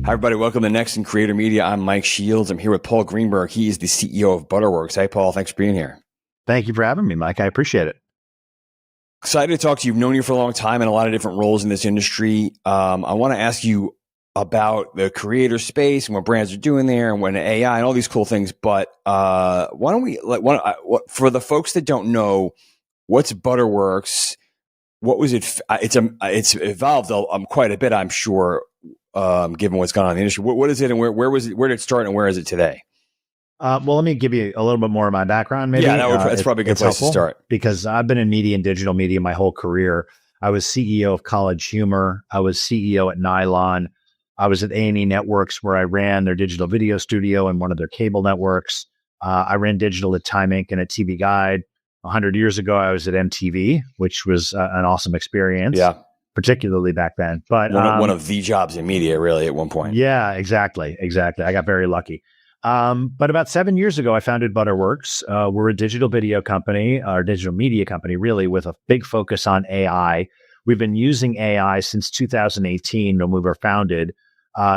Hi, everybody. Welcome to Next in Creator Media. I'm Mike Shields. I'm here with Paul Greenberg. He is the CEO of Butterworks. Hey, Paul. Thanks for being here. Thank you for having me, Mike. I appreciate it. Excited to talk to you. I've known you for a long time in a lot of different roles in this industry. I want to ask you about the creator space and what brands are doing there and when AI and all these cool things. But why don't we, for the folks that don't know, what's Butterworks? What was it? It's evolved quite a bit, I'm sure, given what's gone on in the industry. What is it, and where was it? Where did it start, and where is it today? Well, let me give you a little bit more of my background. Maybe that's probably a good place to start, because I've been in media and digital media my whole career. I was CEO of College Humor. I was CEO at Nylon. I was at A&E Networks, where I ran their digital video studio and one of their cable networks. I ran digital at Time Inc. and at TV Guide. 100 years ago, I was at MTV, which was an awesome experience. Yeah. Particularly back then. But one of the jobs in media, really, at one point. Yeah, exactly. I got very lucky. But about 7 years ago, I founded Butterworks. We're a digital video company, or digital media company, really, with a big focus on AI. We've been using AI since 2018 when we were founded.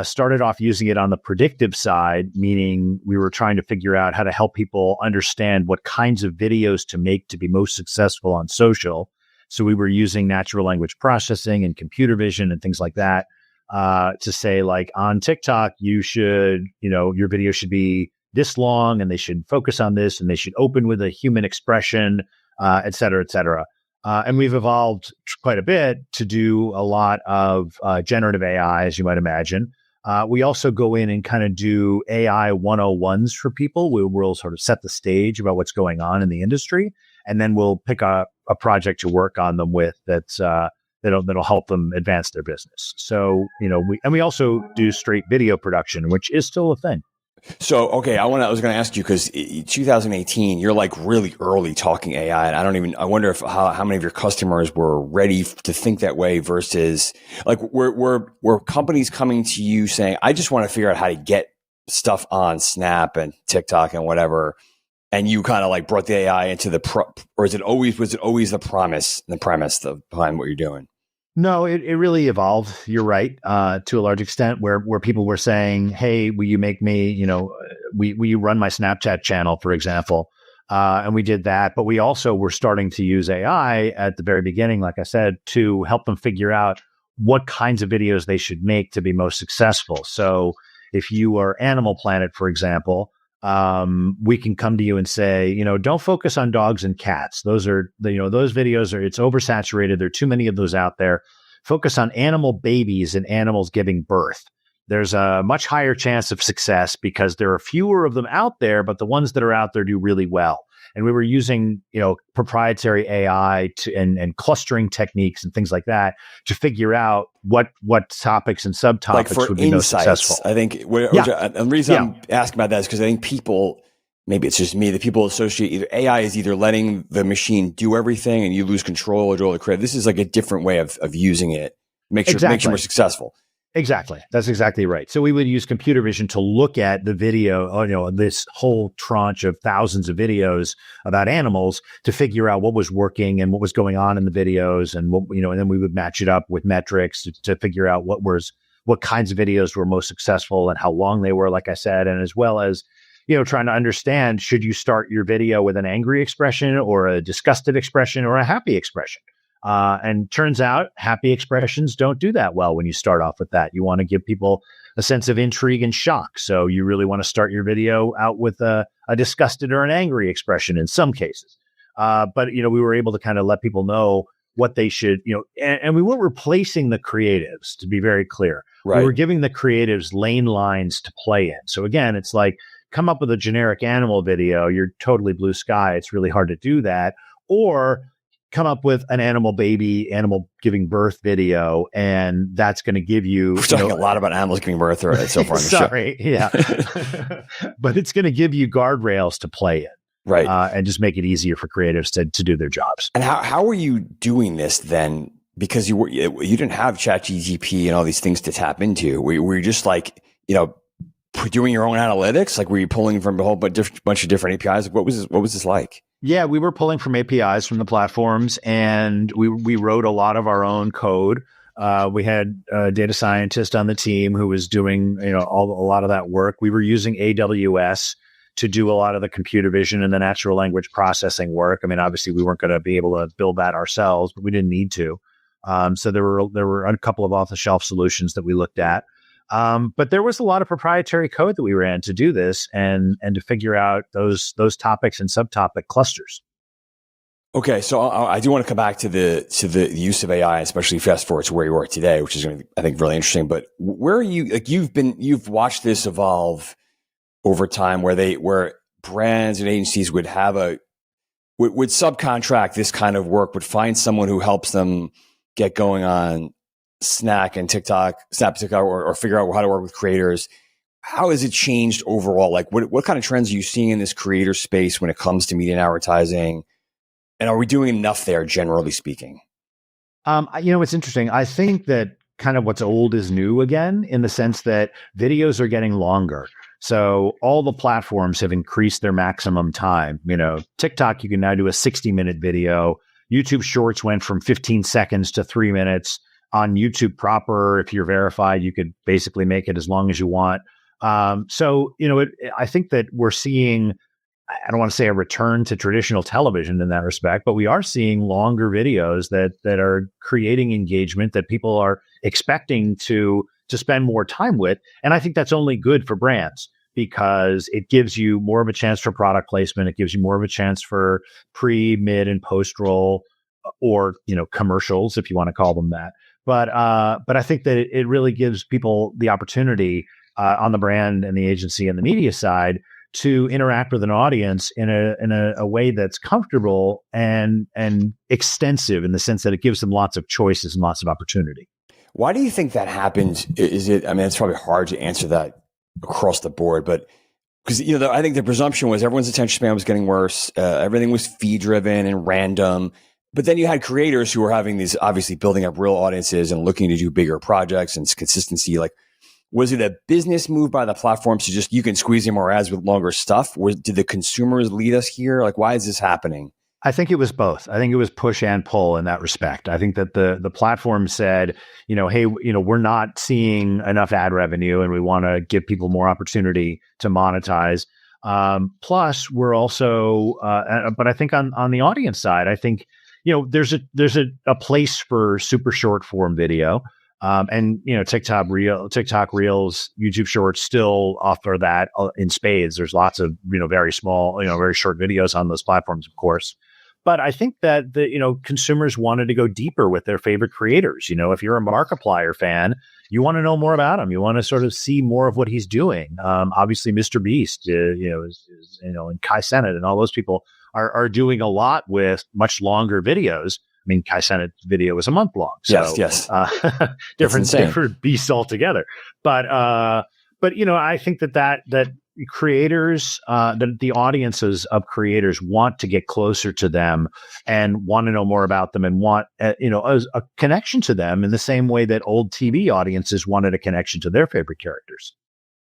Started off using it on the predictive side, meaning we were trying to figure out how to help people understand what kinds of videos to make to be most successful on social. So we were using natural language processing and computer vision and things like that to say, like, on TikTok, your video should be this long, and they should focus on this, and they should open with a human expression, et cetera, et cetera. And we've evolved quite a bit to do a lot of generative AI, as you might imagine. We also go in and kind of do AI 101s for people. We'll sort of set the stage about what's going on in the industry, and then we'll pick a project to work on them with that'll help them advance their business. So, we also do straight video production, which is still a thing. So, okay, I was going to ask you, because 2018, you're like really early talking AI, and I wonder how many of your customers were ready to think that way versus like were companies coming to you saying, I just want to figure out how to get stuff on Snap and TikTok and whatever, and you kind of like brought the AI into or was it always the premise behind what you're doing? No, it really evolved. You're right, to a large extent, where people were saying, "Hey, will you make me? Will you run my Snapchat channel, for example?" And we did that. But we also were starting to use AI at the very beginning, like I said, to help them figure out what kinds of videos they should make to be most successful. So, if you are Animal Planet, for example, we can come to you and say, don't focus on dogs and cats. Those videos it's oversaturated. There are too many of those out there. Focus on animal babies and animals giving birth. There's a much higher chance of success because there are fewer of them out there, but the ones that are out there do really well. And we were using, proprietary AI and clustering techniques and things like that to figure out what topics and subtopics would be most successful. I think the reason I'm asking about that is because I think people, maybe it's just me, that people associate AI is either letting the machine do everything and you lose control or do all the credit. This is like a different way of using it. Makes you more successful. Exactly. That's exactly right. So we would use computer vision to look at the video, this whole tranche of thousands of videos about animals to figure out what was working and what was going on in the videos. And and then we would match it up with metrics to figure out what kinds of videos were most successful and how long they were, like I said, and as well as, trying to understand, should you start your video with an angry expression or a disgusted expression or a happy expression? And turns out happy expressions don't do that well when you start off with that. You want to give people a sense of intrigue and shock. So you really want to start your video out with a disgusted or an angry expression in some cases. But we were able to kind of let people know what they should, and we weren't replacing the creatives, to be very clear. Right. We were giving the creatives lane lines to play in. So again, it's like, come up with a generic animal video. You're totally blue sky. It's really hard to do that. Or come up with an animal giving birth video, and that's going to give you. We're talking a lot about animals giving birth so far in the Sorry, show. Yeah. But it's going to give you guardrails to play in. Right. And just make it easier for creatives to do their jobs. And how are you doing this then? Because you didn't have ChatGPT and all these things to tap into. Were you just like, doing your own analytics? Like, were you pulling from a whole bunch of different APIs? What was this like? Yeah, we were pulling from APIs from the platforms, and we wrote a lot of our own code. We had a data scientist on the team who was doing, a lot of that work. We were using AWS to do a lot of the computer vision and the natural language processing work. I mean, obviously, we weren't going to be able to build that ourselves, but we didn't need to. So there were a couple of off-the-shelf solutions that we looked at. But there was a lot of proprietary code that we ran to do this and to figure out those topics and subtopic clusters. Okay, so I do want to come back to the use of AI, especially fast forward to where you are today, which is going to be, I think, really interesting. But where are you? Like you've watched this evolve over time, where brands and agencies would would subcontract this kind of work, would find someone who helps them get going on Snap and TikTok, or figure out how to work with creators. How has it changed overall? Like, what kind of trends are you seeing in this creator space when it comes to media and advertising? And are we doing enough there, generally speaking? It's interesting. I think that kind of what's old is new again, in the sense that videos are getting longer. So all the platforms have increased their maximum time. TikTok, you can now do a 60-minute video. YouTube Shorts went from 15 seconds to 3 minutes. On YouTube proper, if you're verified, you could basically make it as long as you want. I think that we're seeing, I don't want to say a return to traditional television in that respect, but we are seeing longer videos that are creating engagement that people are expecting to spend more time with. And I think that's only good for brands because it gives you more of a chance for product placement. It gives you more of a chance for pre, mid, and post roll, or commercials, if you want to call them that. But I think that it really gives people the opportunity on the brand and the agency and the media side to interact with an audience in a way that's comfortable and extensive, in the sense that it gives them lots of choices and lots of opportunity. Why do you think that happens? It's probably hard to answer that across the board, but because I think the presumption was everyone's attention span was getting worse. Everything was feed driven and random. But then you had creators who were having these, obviously building up real audiences and looking to do bigger projects and consistency. Like, was it a business move by the platforms to just, you can squeeze in more ads with longer stuff? Did the consumers lead us here? Like, why is this happening? I think it was both. I think it was push and pull in that respect. I think that the platform said, hey, we're not seeing enough ad revenue and we want to give people more opportunity to monetize. Plus, we're also, but I think on the audience side, I think, there's a place for super short form video. And TikTok Reels, YouTube Shorts still offer that in spades. There's lots of very small, very short videos on those platforms, of course. But I think that the consumers wanted to go deeper with their favorite creators. If you're a Markiplier fan, you want to know more about him. You want to sort of see more of what he's doing. Obviously, Mr. Beast, and Kai Cenat and all those people are doing a lot with much longer videos. I mean, Kai Cenat's video was a month long. So, yes. different beasts altogether. But I think that creators, the audiences of creators want to get closer to them and want to know more about them and want, a connection to them in the same way that old TV audiences wanted a connection to their favorite characters.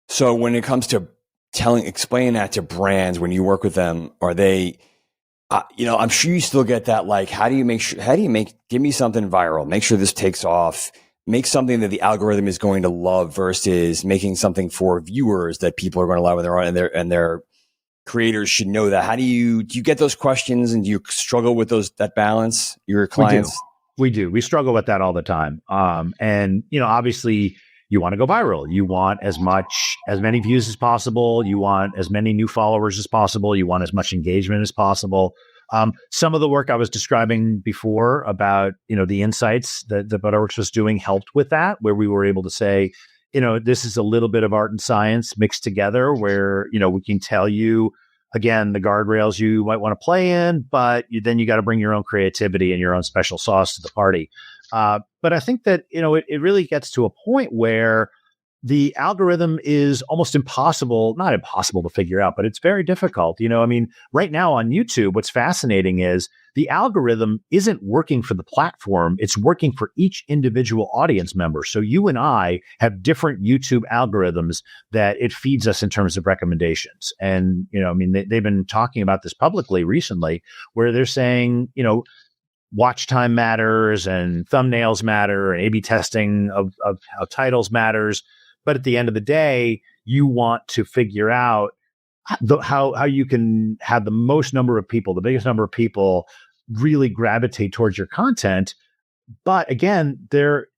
So when it comes to explaining that to brands, when you work with them, are they, I'm sure you still get that, like, give me something viral, make sure this takes off, make something that the algorithm is going to love versus making something for viewers that people are going to love and their creators should know that. How do you get those questions, and do you struggle with that balance, your clients? We do. We struggle with that all the time. And obviously you want to go viral. You want as many views as possible. You want as many new followers as possible. You want as much engagement as possible. Some of the work I was describing before about, the insights that Butterworks was doing helped with that, where we were able to say, this is a little bit of art and science mixed together, where, we can tell you, again, the guardrails you might want to play in, but then you got to bring your own creativity and your own special sauce to the party. But I think that, it really gets to a point where the algorithm is almost not impossible to figure out, but it's very difficult. Right now on YouTube, what's fascinating is the algorithm isn't working for the platform. It's working for each individual audience member. So you and I have different YouTube algorithms that it feeds us in terms of recommendations. And, they've been talking about this publicly recently, where they're saying, watch time matters and thumbnails matter and A/B testing of how titles matters. But at the end of the day, you want to figure out how you can have the most number of people, the biggest number of people really gravitate towards your content. But again,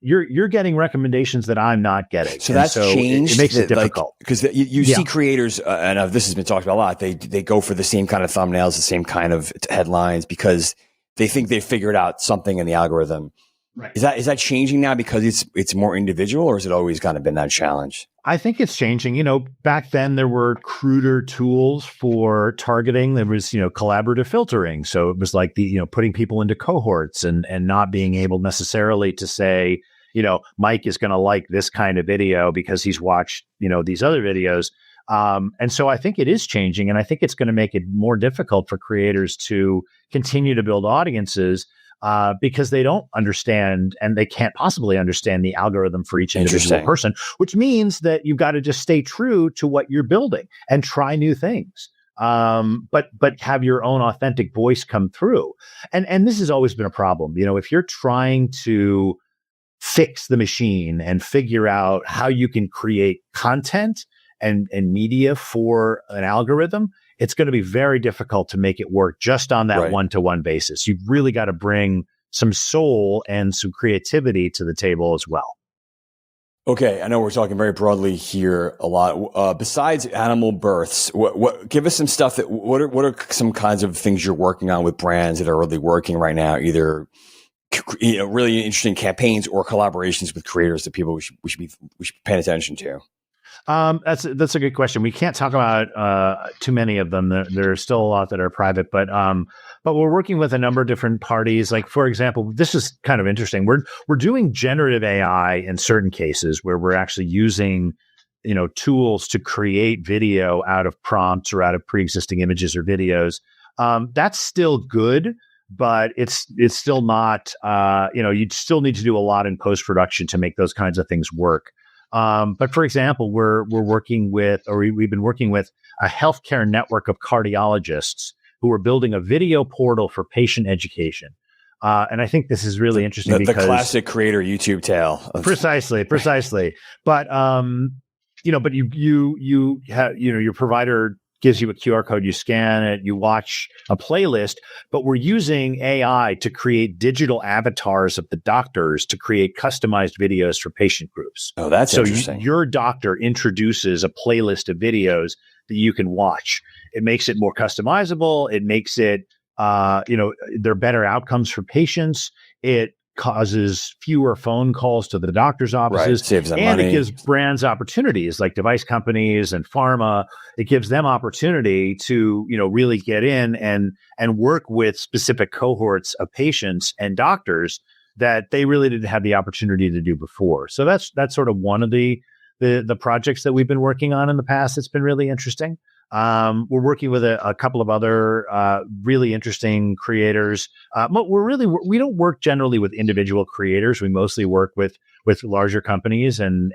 you're getting recommendations that I'm not getting. So that's changed. It makes it difficult because you see creators, and this has been talked about a lot. They go for the same kind of thumbnails, the same kind of headlines because they think they figured out something in the algorithm. Right. Is that changing now because it's more individual, or has it always kind of been that challenge? I think it's changing. Back then there were cruder tools for targeting. There was, collaborative filtering. So it was like putting people into cohorts and not being able necessarily to say, Mike is going to like this kind of video because he's watched, these other videos. And so I think it is changing, and I think it's going to make it more difficult for creators to continue to build audiences because they don't understand, and they can't possibly understand the algorithm for each individual person, which means that you've got to just stay true to what you're building and try new things. But have your own authentic voice come through. And this has always been a problem. If you're trying to fix the machine and figure out how you can create content and media for an algorithm, it's going to be very difficult to make it work just on that one-to-one basis. You've really got to bring some soul and some creativity to the table as well. Okay, I know we're talking very broadly here a lot. Besides animal births, what give us some stuff what are some kinds of things you're working on with brands that are really working right now, either really interesting campaigns or collaborations with creators that people we should be paying attention to? That's a good question. We can't talk about too many of them. There's still a lot that are private, but we're working with a number of different parties. Like, for example, this is kind of interesting. We're doing generative AI in certain cases where we're actually using tools to create video out of prompts or out of pre-existing images or videos. That's still good, but it's still not. You still need to do a lot in post-production to make those kinds of things work. But for example, we've been working with a healthcare network of cardiologists who are building a video portal for patient education. And I think this is really interesting because the classic creator YouTube tale. Precisely. But, but you have, your provider gives you a QR code, you scan it, you watch a playlist, but we're using AI to create digital avatars of the doctors to create customized videos for patient groups. Oh, that's interesting. So your doctor introduces a playlist of videos that you can watch. It makes it more customizable. It makes it, there are better outcomes for patients. It causes fewer phone calls to the doctor's offices, saves them and money. It gives brands opportunities like device companies and pharma. It gives them opportunity to, really get in and work with specific cohorts of patients and doctors that they really didn't have the opportunity to do before. So that's sort of one of the projects that we've been working on in the past. It's been really interesting. We're working with a couple of other really interesting creators. We don't work generally with individual creators. We mostly work with larger companies and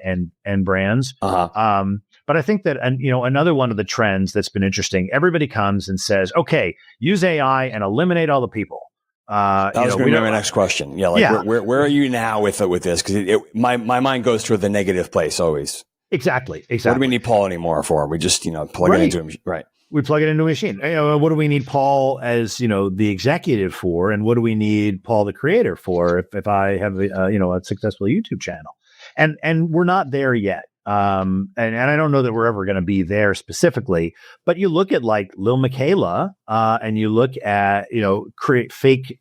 brands. But I think that, another one of the trends that's been interesting, everybody comes and says, okay, use AI and eliminate all the people. That was going to be my next question. Yeah, where are you now with this? Because my mind goes toward the negative place always. Exactly. What do we need Paul anymore for? We just, plug it into a machine. Right. We plug it into a machine. What do we need Paul as, the executive for? And what do we need Paul, the creator, for if I have, a successful YouTube channel? And we're not there yet. And I don't know that we're ever going to be there specifically, but you look at like Lil Miquela, and you look at,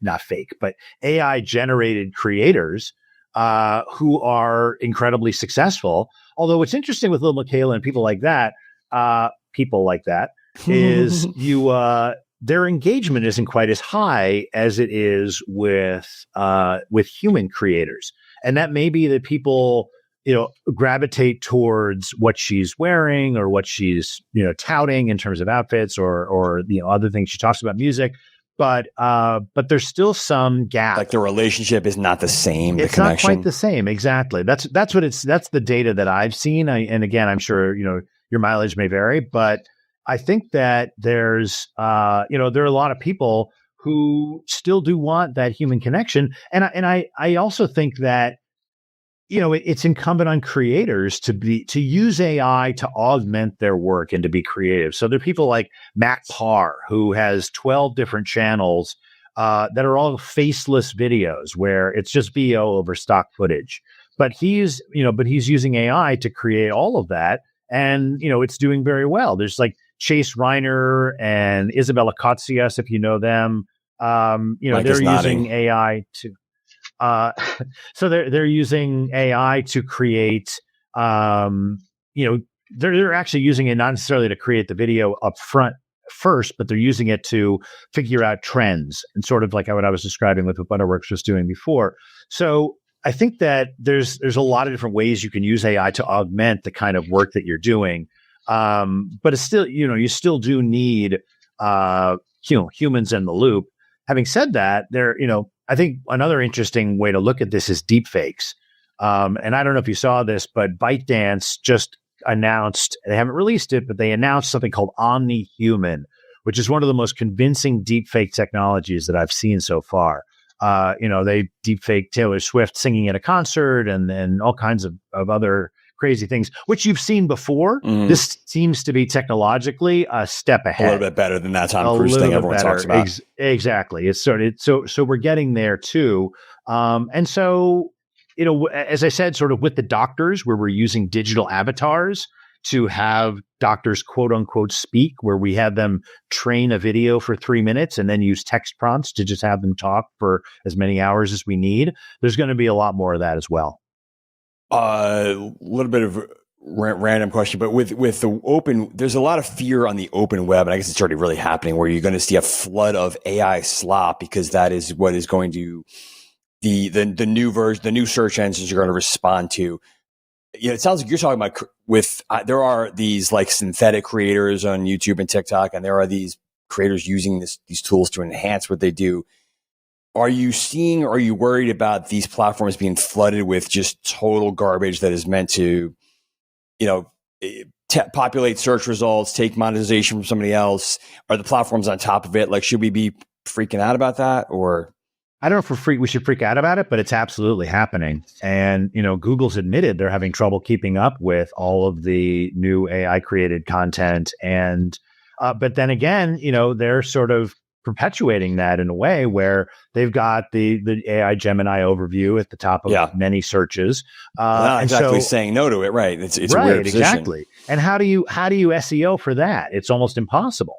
not fake, but AI generated creators, who are incredibly successful. Although what's interesting with Lil Miquela and people like that is their engagement isn't quite as high as it is with human creators. And that may be that people, gravitate towards what she's wearing or what she's, touting in terms of outfits or other things she talks about, music. But there's still some gap. Like the relationship is not the same. It's not quite the same. Exactly. That's the data that I've seen. And again, I'm sure, your mileage may vary, but I think that there's, there are a lot of people who still do want that human connection. And I also think that, it's incumbent on creators to use AI to augment their work and to be creative. So there are people like Matt Parr, who has 12 different channels that are all faceless videos where it's just VO over stock footage. But he's using AI to create all of that, and it's doing very well. There's like Chase Reiner and Isabella Cotsias, if you know them. Mike They're is nodding. using AI to uh, so they're using AI to create, they're actually using it not necessarily to create the video up front first, but they're using it to figure out trends, and sort of like what I was describing with what Butterworks was doing before. So I think that there's a lot of different ways you can use AI to augment the kind of work that you're doing. But it's still, you still do need, humans in the loop. Having said that, I think another interesting way to look at this is deep fakes. And I don't know if you saw this, but ByteDance just announced, they haven't released it, but they announced something called Omni-Human, which is one of the most convincing deepfake technologies that I've seen so far. They deepfake Taylor Swift singing at a concert and all kinds of other crazy things, which you've seen before. This seems to be technologically a step ahead. A little bit better than that Tom Cruise thing everyone talks about. Exactly. It's so we're getting there too. And so, as I said, sort of with the doctors, where we're using digital avatars to have doctors quote unquote speak, where we have them train a video for 3 minutes and then use text prompts to just have them talk for as many hours as we need. There's going to be a lot more of that as well. A little bit of random question, but with the open, there's a lot of fear on the open web, and I guess it's already really happening, where you're going to see a flood of AI slop, because that is what is going to the new version, the new search engines are going to respond to. It sounds like you're talking about there are these like synthetic creators on YouTube and TikTok, and there are these creators using these tools to enhance what they do. Are you worried about these platforms being flooded with just total garbage that is meant to, populate search results, take monetization from somebody else? Are the platforms on top of it? Like, should we be freaking out about that? Or I don't know if we should freak out about it, but it's absolutely happening. And, Google's admitted they're having trouble keeping up with all of the new AI created content. And, but then again, they're sort of perpetuating that in a way where they've got the AI Gemini overview at the top of many searches. Not exactly saying no to it, right? It's right, a weird position. Exactly. And how do you SEO for that? It's almost impossible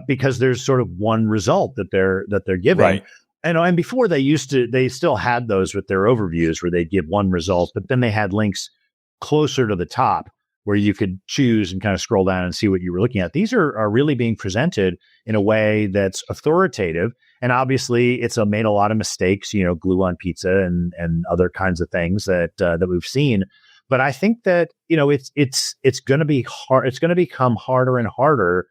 because there's sort of one result that they're giving. Right. And before they still had those with their overviews where they'd give one result, but then they had links closer to the top where you could choose and kind of scroll down and see what you were looking at. These are really being presented in a way that's authoritative. And obviously it's made a lot of mistakes, glue on pizza and other kinds of things that we've seen. But I think that, it's going to be hard. It's going to become harder and harder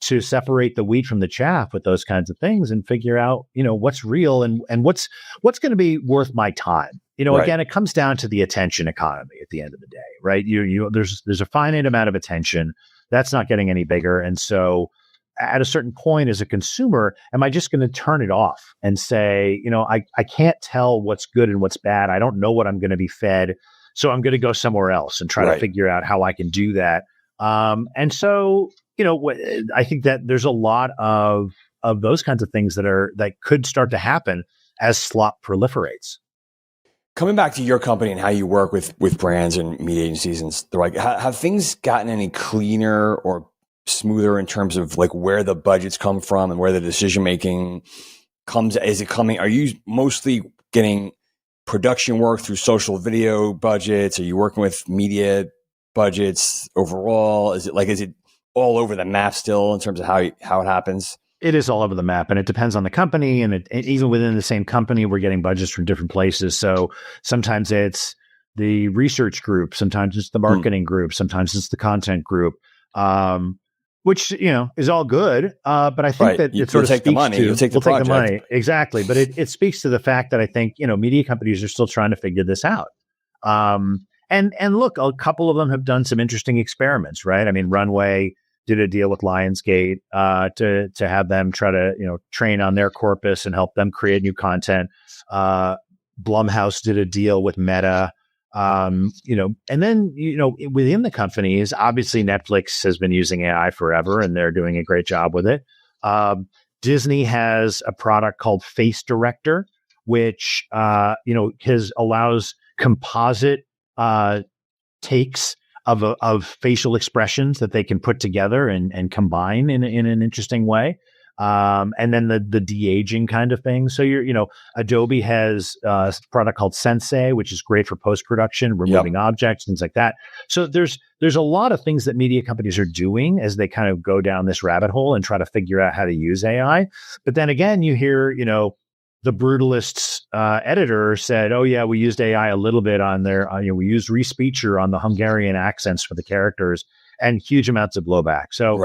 to separate the wheat from the chaff with those kinds of things and figure out, what's real and what's going to be worth my time. Right. Again, it comes down to the attention economy at the end of the day, right? There's a finite amount of attention that's not getting any bigger. And so at a certain point as a consumer, am I just going to turn it off and say, I can't tell what's good and what's bad. I don't know what I'm going to be fed. So I'm going to go somewhere else and try to figure out how I can do that. And so, I think that there's a lot of those kinds of things that could start to happen as slop proliferates. Coming back to your company and how you work with brands and media agencies and the like, have things gotten any cleaner or smoother in terms of like where the budgets come from and where the decision making comes? Is it coming? Are you mostly getting production work through social video budgets? Are you working with media budgets overall? Is it all over the map still in terms of how it happens? It is all over the map, and it depends on the company. And even within the same company, we're getting budgets from different places. So sometimes it's the research group, sometimes it's the marketing group, sometimes it's the content group, which is all good. But I think that it sort of take the money. You'll take the project. Take the money, exactly. But it speaks to the fact that I think media companies are still trying to figure this out. And look, a couple of them have done some interesting experiments, right? I mean, Runway did a deal with Lionsgate to have them try to train on their corpus and help them create new content. Blumhouse did a deal with Meta. And then within the companies, obviously Netflix has been using AI forever, and they're doing a great job with it. Disney has a product called Face Director, which allows composite takes of facial expressions that they can put together and combine in an interesting way. And then the de-aging kind of thing. So Adobe has a product called Sensei, which is great for post-production, removing objects, things like that. So there's a lot of things that media companies are doing as they kind of go down this rabbit hole and try to figure out how to use AI. But then again, you hear, the Brutalists editor said, "Oh yeah, we used AI a little bit on there. We used Respeecher on the Hungarian accents for the characters, and huge amounts of blowback." So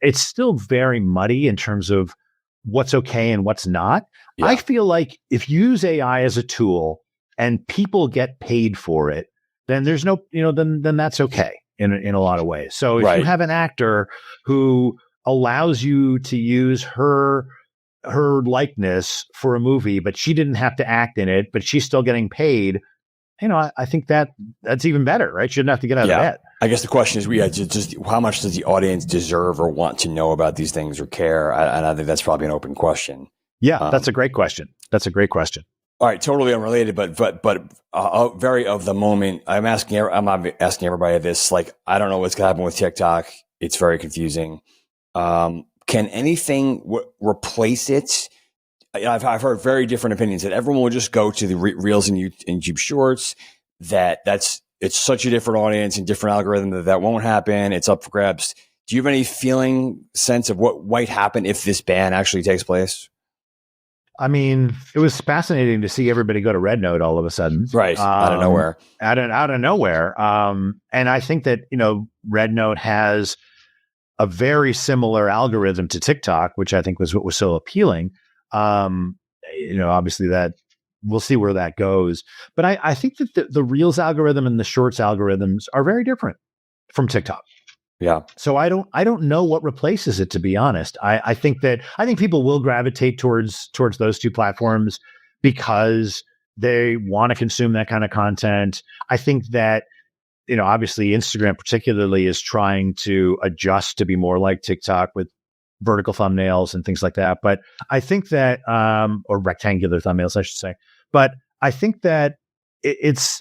it's still very muddy in terms of what's okay and what's not. Yeah. I feel like if you use AI as a tool and people get paid for it, then there's no, then that's okay in a lot of ways. So if you have an actor who allows you to use her likeness for a movie, but she didn't have to act in it, but she's still getting paid, I think that's even better, right? She shouldn't have to get out of bed. I guess the question is, just how much does the audience deserve or want to know about these things or care? And I think that's probably an open question. Yeah, that's a great question. All right, totally unrelated, but very of the moment. I'm asking everybody this. Like, I don't know what's going to happen with TikTok. It's very confusing. Can anything replace it? I've heard very different opinions that everyone will just go to the Reels and YouTube Shorts. It's such a different audience and different algorithm that won't happen. It's up for grabs. Do you have any sense of what might happen if this ban actually takes place? I mean, it was fascinating to see everybody go to Red Note all of a sudden. Right. Out of nowhere. Out of nowhere. And I think that, Red Note has a very similar algorithm to TikTok, which I think was what was so appealing. Obviously that we'll see where that goes. But I think that the Reels algorithm and the Shorts algorithms are very different from TikTok. Yeah. So I don't know what replaces it, to be honest. I think people will gravitate towards those two platforms because they want to consume that kind of content. I think that, obviously Instagram particularly is trying to adjust to be more like TikTok with vertical thumbnails and things like that. But I think that, or rectangular thumbnails, I should say. But I think that it's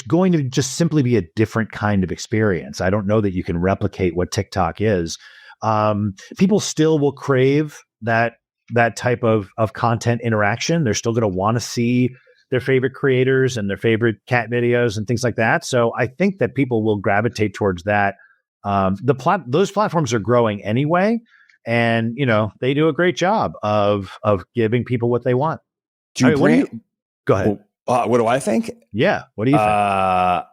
going to just simply be a different kind of experience. I don't know that you can replicate what TikTok is. People still will crave that type of content interaction. They're still going to want to see their favorite creators and their favorite cat videos and things like that. So I think that people will gravitate towards that. Those platforms are growing anyway, and they do a great job of giving people what they want. Go ahead. What do I think? Yeah. What do you think? God,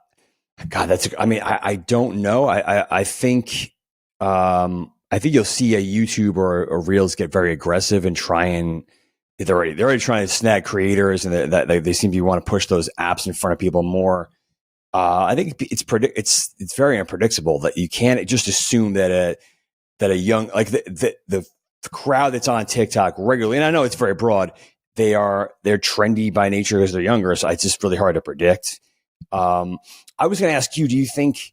I don't know. I think you'll see a YouTube or Reels get very aggressive and try and they're already trying to snag creators, and that they seem to want to push those apps in front of people more. I think it's very unpredictable that you can't just assume that a young, like the crowd that's on TikTok regularly, and I know it's very broad, they're trendy by nature because they're younger, so it's just really hard to predict. I was going to ask you, do you think,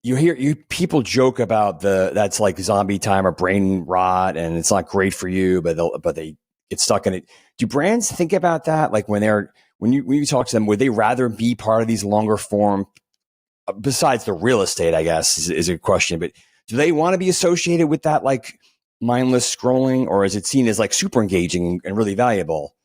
you hear people joke about that's like zombie time or brain rot, and it's not great for you, but they get stuck in it. Do brands think about that? Like when you talk to them, would they rather be part of these longer form, besides the real estate, I guess is a question, but do they want to be associated with that like mindless scrolling, or is it seen as like super engaging and really valuable?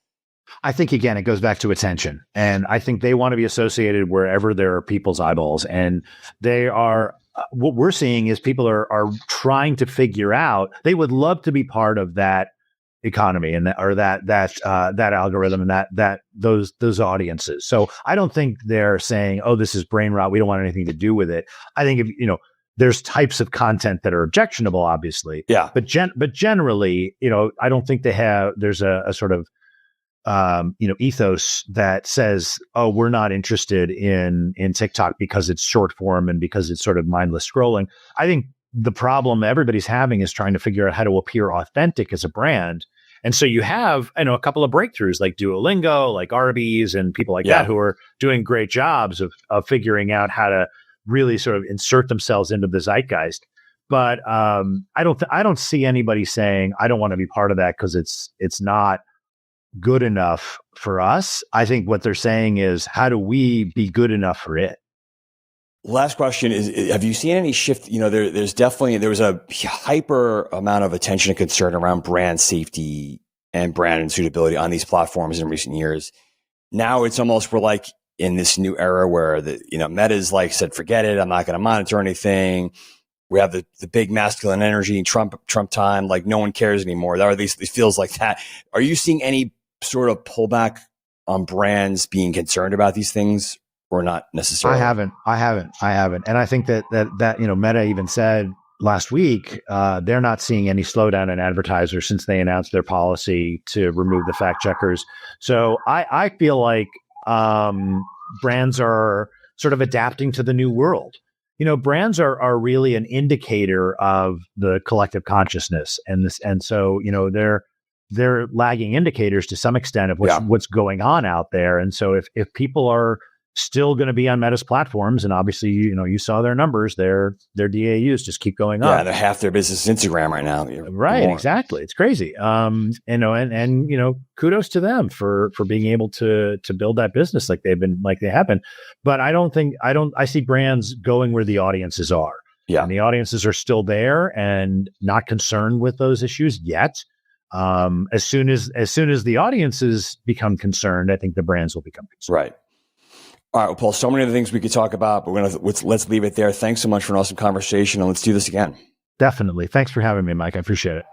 I think, again, it goes back to attention. And I think they want to be associated wherever there are people's eyeballs. And they are, what we're seeing is people are trying to figure out, they would love to be part of that economy and that algorithm and those audiences. So I don't think they're saying, oh, this is brain rot, we don't want anything to do with it. I think there's types of content that are objectionable, obviously. Yeah. But generally, I don't think there's a sort of ethos that says, oh, we're not interested in TikTok because it's short form and because it's sort of mindless scrolling. I think the problem everybody's having is trying to figure out how to appear authentic as a brand. And so you have, a couple of breakthroughs like Duolingo, like Arby's, and people like that who are doing great jobs of figuring out how to really sort of insert themselves into the zeitgeist. But I don't see anybody saying I don't want to be part of that because it's not good enough for us. I think what they're saying is, how do we be good enough for it? Last question is, have you seen any shift? There was a hyper amount of attention and concern around brand safety and brand and suitability on these platforms in recent years. Now it's almost, we're like in this new era where Meta's like said, forget it. I'm not going to monitor anything. We have the big masculine energy, Trump time, like no one cares anymore. Or at least it feels like that. Are you seeing any sort of pullback on brands being concerned about these things? Or not necessarily? I haven't. And I think that Meta even said last week, they're not seeing any slowdown in advertisers since they announced their policy to remove the fact checkers. So I feel like brands are sort of adapting to the new world. Brands are really an indicator of the collective consciousness, and so they're lagging indicators to some extent of what's going on out there. And so if people are still going to be on Meta's platforms, and obviously, you saw their numbers, their DAUs just keep going up. Yeah, they're half their business is Instagram right now. Right, more. Exactly. It's crazy. And kudos to them for being able to build that business like they have been. But I see brands going where the audiences are. Yeah. And the audiences are still there and not concerned with those issues yet. As soon as the audiences become concerned, I think the brands will become concerned. Right. All right, well, Paul, so many other things we could talk about, but let's leave it there. Thanks so much for an awesome conversation, and let's do this again. Definitely. Thanks for having me, Mike. I appreciate it.